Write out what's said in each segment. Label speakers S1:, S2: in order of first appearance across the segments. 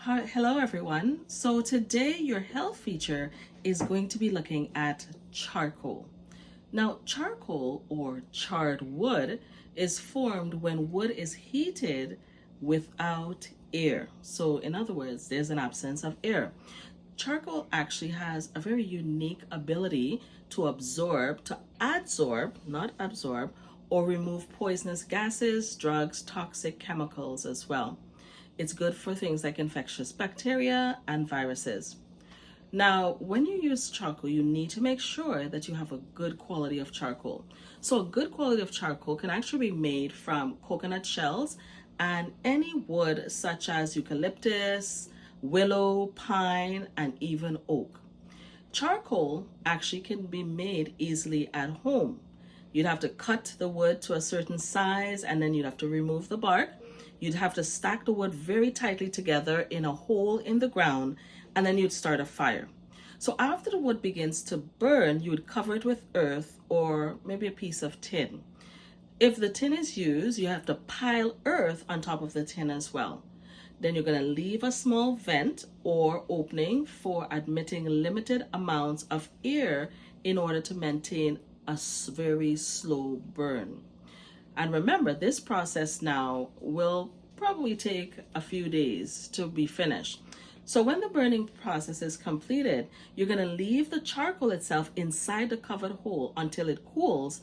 S1: Hi, hello everyone. So today your health feature is going to be looking at charcoal. Now, charcoal or charred wood is formed when wood is heated without air. So in other words, there's an absence of air. Charcoal actually has a very unique ability to adsorb, not absorb, or remove poisonous gases, drugs, toxic chemicals as well. It's good for things like infectious bacteria and viruses. Now, when you use charcoal, you need to make sure that you have a good quality of charcoal. So, a good quality of charcoal can actually be made from coconut shells and any wood such as eucalyptus, willow, pine, and even oak. Charcoal actually can be made easily at home. You'd have to cut the wood to a certain size and then you'd have to remove the bark. You'd have to stack the wood very tightly together in a hole in the ground and then you'd start a fire. So after the wood begins to burn, you would cover it with earth or maybe a piece of tin. If the tin is used, you have to pile earth on top of the tin as well. Then you're going to leave a small vent or opening for admitting limited amounts of air in order to maintain a very slow burn. And remember, this process now will probably take a few days to be finished. So when the burning process is completed, you're going to leave the charcoal itself inside the covered hole until it cools,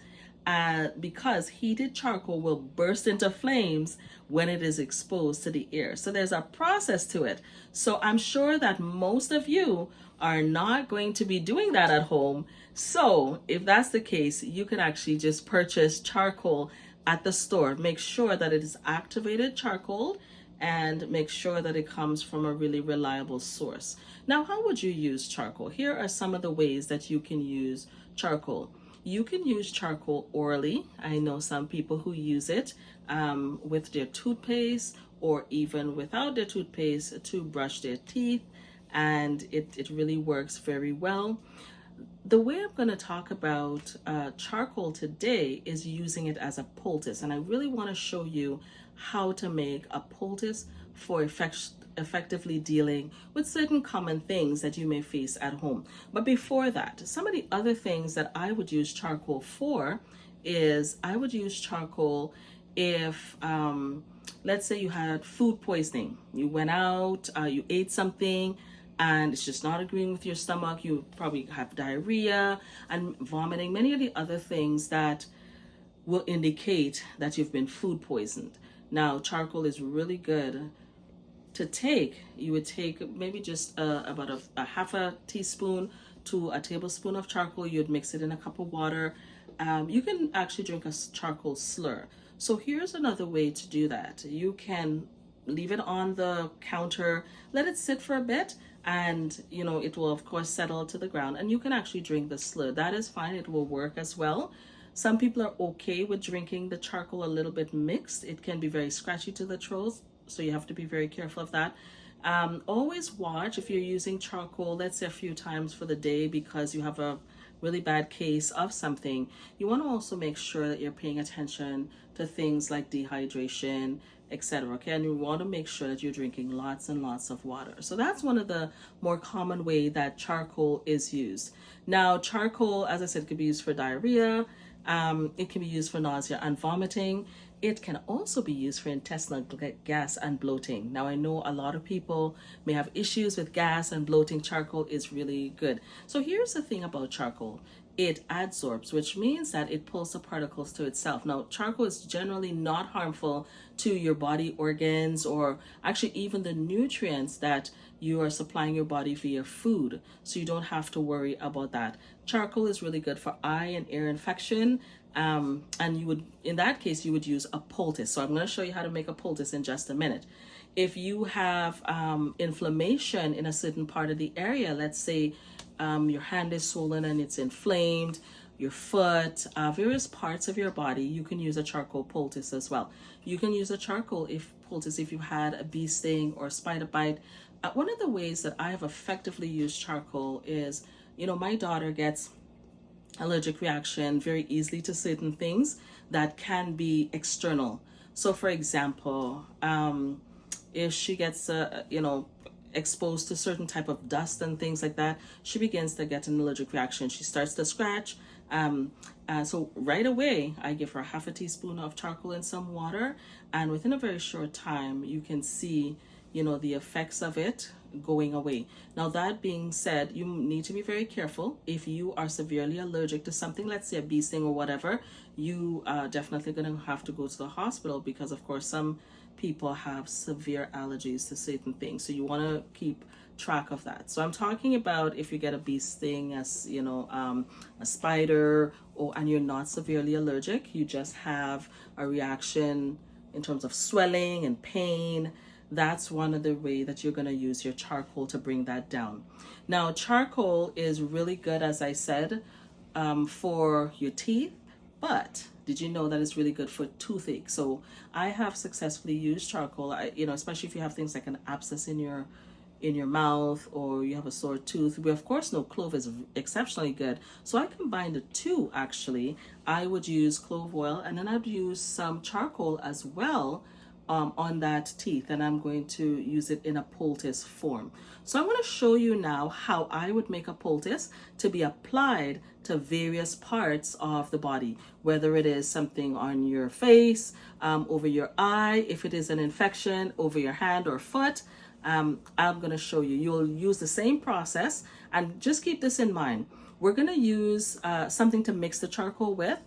S1: because heated charcoal will burst into flames when it is exposed to the air. So there's a process to it. So I'm sure that most of you are not going to be doing that at home. So if that's the case, you can actually just purchase charcoal at the store. Make sure that it is activated charcoal and make sure that it comes from a really reliable source. Now, how would you use charcoal? Here are some of the ways that you can use charcoal. You can use charcoal orally. I know some people who use it with their toothpaste or even without their toothpaste to brush their teeth, and it really works very well. The way I'm going to talk about charcoal today is using it as a poultice, and I really want to show you how to make a poultice for effectively dealing with certain common things that you may face at home. But before that, some of the other things that I would use charcoal for is I would use charcoal if let's say you had food poisoning. You went out, you ate something and it's just not agreeing with your stomach. You probably have diarrhea and vomiting, many of the other things that will indicate that you've been food poisoned. Now, charcoal is really good to take. You would take maybe just about a half a teaspoon to a tablespoon of charcoal. You'd mix it in a cup of water. You can actually drink a charcoal slur. So here's another way to do that. You can leave it on the counter, let it sit for a bit, and it will of course settle to the ground, and you can actually drink the slur. That is fine, it will work as well. Some people are okay with drinking the charcoal a little bit mixed. It can be very scratchy to the throat, so you have to be very careful of that. Always watch if you're using charcoal, let's say a few times for the day because you have a really bad case of something. You want to also make sure that you're paying attention to things like dehydration, etc. Okay, and you want to make sure that you're drinking lots and lots of water. So that's one of the more common way that charcoal is used. Now, charcoal, as I said, could be used for diarrhea. It can be used for nausea and vomiting. It can also be used for intestinal gas and bloating. Now, I know a lot of people may have issues with gas and bloating. Charcoal is really good. So here's the thing about charcoal. It adsorbs, which means that it pulls the particles to itself. Now, charcoal is generally not harmful to your body organs or actually even the nutrients that you are supplying your body via food. So you don't have to worry about that. Charcoal is really good for eye and ear infection. And you would, in that case, you would use a poultice. So I'm going to show you how to make a poultice in just a minute. If you have inflammation in a certain part of the area, let's say your hand is swollen and it's inflamed, your foot, various parts of your body, you can use a charcoal poultice as well. You can use a charcoal poultice if you had a bee sting or spider bite. One of the ways that I have effectively used charcoal is, my daughter gets allergic reaction very easily to certain things that can be external. So for example, if she gets, exposed to certain type of dust and things like that, she begins to get an allergic reaction. She starts to scratch. So right away, I give her half a teaspoon of charcoal in some water, and within a very short time, you can see, the effects of it going away. Now, that being said, you need to be very careful. If you are severely allergic to something, let's say a bee sting or whatever, you are definitely going to have to go to the hospital, because of course some people have severe allergies to certain things. So you want to keep track of that. So I'm talking about if you get a bee sting, as a spider, and you're not severely allergic, you just have a reaction in terms of swelling and pain. That's one of the way that you're going to use your charcoal to bring that down. Now, charcoal is really good, as I said, for your teeth, but did you know that it's really good for toothache? So I have successfully used charcoal, especially if you have things like an abscess in your mouth, or you have a sore tooth. We of course know clove is exceptionally good. So I combined the two actually. I would use clove oil, and then I'd use some charcoal as well on that teeth, and I'm going to use it in a poultice form. So I'm going to show you now how I would make a poultice to be applied to various parts of the body, whether it is something on your face, over your eye, if it is an infection, over your hand or foot. I'm going to show you. You'll use the same process, and just keep this in mind. We're going to use something to mix the charcoal with.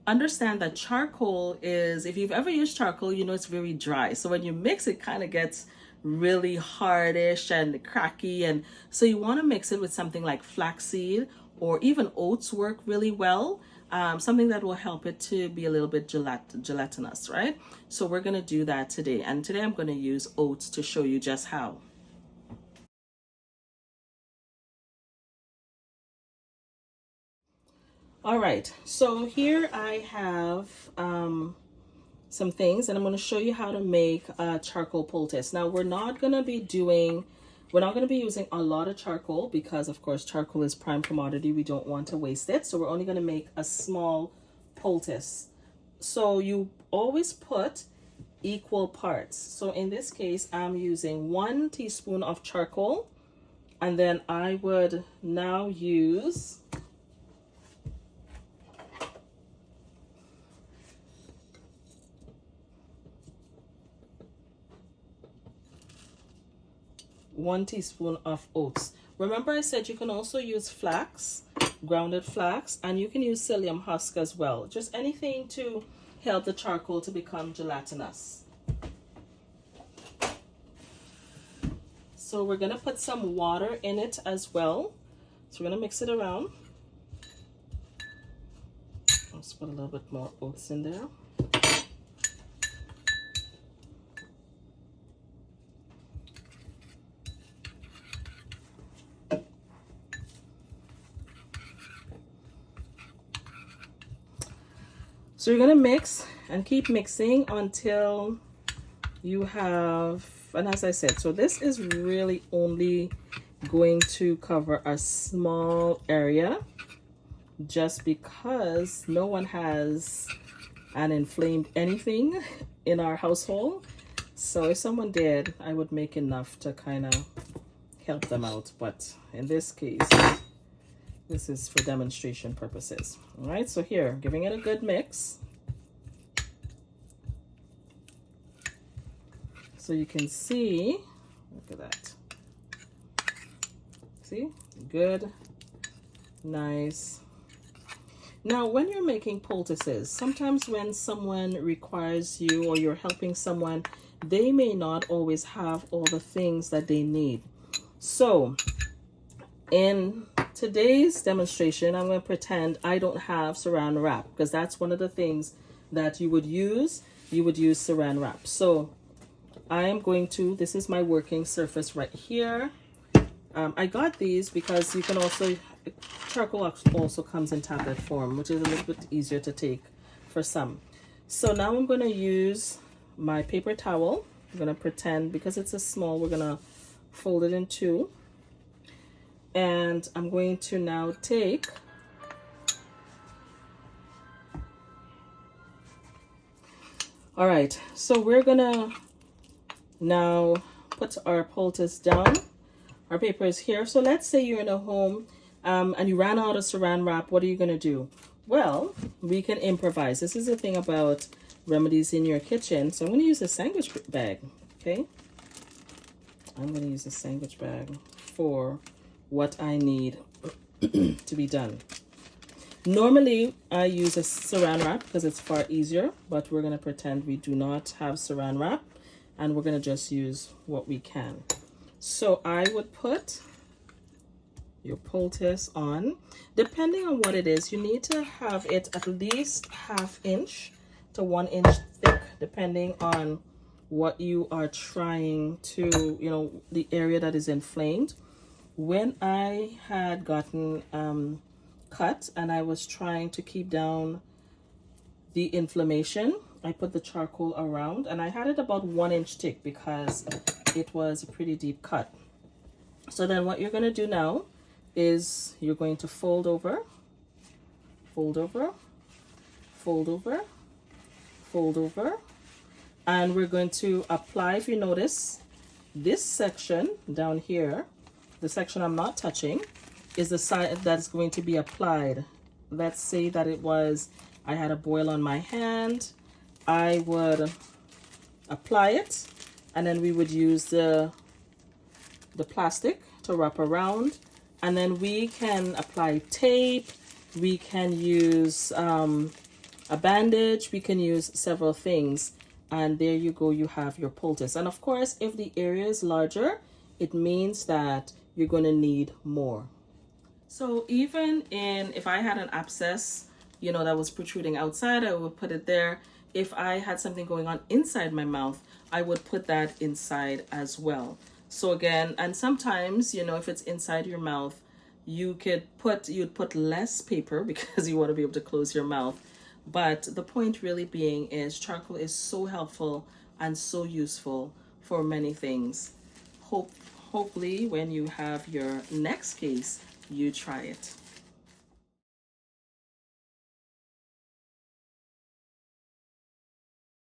S1: Understand that charcoal is, if you've ever used charcoal, it's very dry. So when you mix it, kind of gets really hardish and cracky. And so you want to mix it with something like flaxseed, or even oats work really well. Something that will help it to be a little bit gelatinous, right? So we're going to do that today. And today I'm going to use oats to show you just how. All right, so here I have some things, and I'm going to show you how to make a charcoal poultice. Now, we're not going to be using a lot of charcoal, because of course charcoal is prime commodity. We don't want to waste it. So we're only going to make a small poultice. So you always put equal parts. So in this case, I'm using 1 teaspoon of charcoal, and then I would now use 1 teaspoon of oats. Remember, I said you can also use flax, grounded flax, and you can use psyllium husk as well. Just anything to help the charcoal to become gelatinous. So we're going to put some water in it as well. So we're going to mix it around. Let's put a little bit more oats in there. So you're going to mix and keep mixing until you have, and as I said, so this is really only going to cover a small area, just because no one has an inflamed anything in our household. So if someone did, I would make enough to kind of help them out. But in this case, this is for demonstration purposes. All right, so here, giving it a good mix. So you can see, look at that. See, good, nice. Now, when you're making poultices, sometimes when someone requires you, or you're helping someone, they may not always have all the things that they need. So in today's demonstration, I'm going to pretend I don't have saran wrap, because that's one of the things that you would use. You would use saran wrap. So I am going to, this is my working surface right here. I got these because you can also, charcoal also comes in tablet form, which is a little bit easier to take for some. So now I'm going to use my paper towel. I'm going to pretend, because it's a small, we're going to fold it in two. And I'm going to now take all right, so we're gonna Now put our poultice down. Our paper is here. So let's say you're in a home and you ran out of saran wrap. What are you going to do? Well, we can improvise. This is the thing about remedies in your kitchen. So I'm going to use a sandwich bag. Okay. I'm going to use a sandwich bag for what I need to be done. Normally, I use a saran wrap because it's far easier, but we're going to pretend we do not have saran wrap, and we're going to just use what we can. So I would put your poultice on. Depending on what it is, you need to have it at least 1/2 inch to 1 inch thick, depending on what you are trying to, the area that is inflamed. When I had gotten cut and I was trying to keep down the inflammation, I put the charcoal around, and I had it about 1 inch thick because it was a pretty deep cut. So then what you're going to do now is you're going to fold over, fold over, fold over, fold over, and we're going to apply. If you notice, this section down here, the section I'm not touching, is the side that's going to be applied. Let's say that I had a boil on my hand. I would apply it, and then we would use the plastic to wrap around, and then we can apply tape. We can use a bandage. We can use several things, and there you go. You have your poultice. And of course, if the area is larger, it means that you're going to need more. So even if I had an abscess, that was protruding outside, I would put it there. If I had something going on inside my mouth, I would put that inside as well. So again, and sometimes, if it's inside your mouth, you'd put less paper because you want to be able to close your mouth. But the point really being is charcoal is so helpful and so useful for many things. Hopefully when you have your next case, you try it.